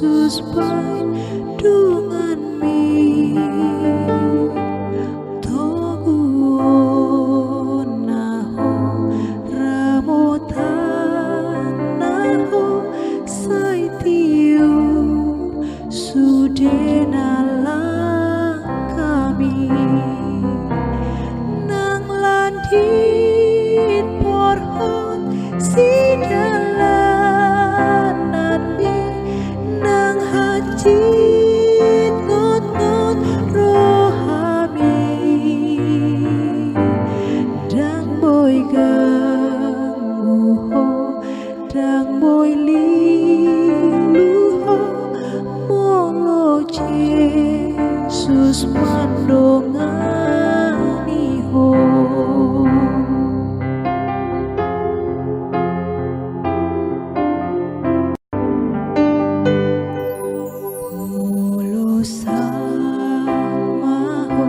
Yesus baik dengan mi toguon naho ramotan naho saitiu sudenalang kami nang landit porhon sidalanan mi nang hajit ngot-ngot rohami dang boy gangguho dang boy liluho molo Yesus mandongani ho molo sama ho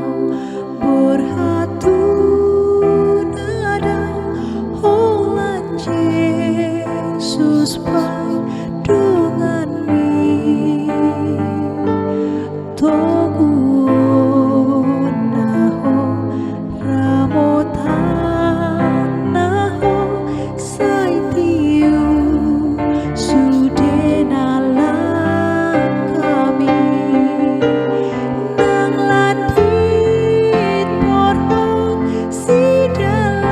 berhatunada holan Yesus baik dengan mi toguon naho ramotan naho saitiu sudenalang kami nang landit porhon sidalanan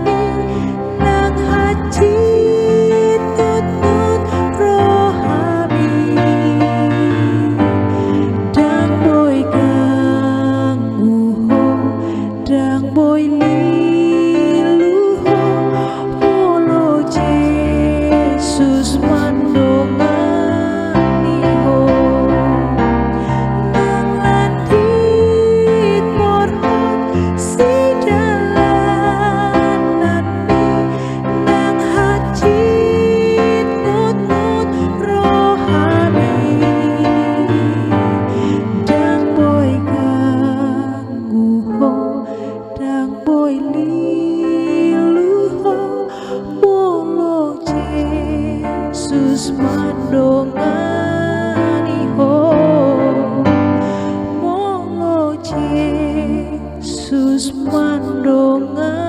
mi nang hajit ngot-ngot rohami dang boy gangguho dang boy liluho molo Yesus mandongani ho nang landit porhon sidalanan mi nang hajit ngot-ngot rohami dang boy gangguho dang boy liluho molo Yesus mandongani ho molo Yesus mandongani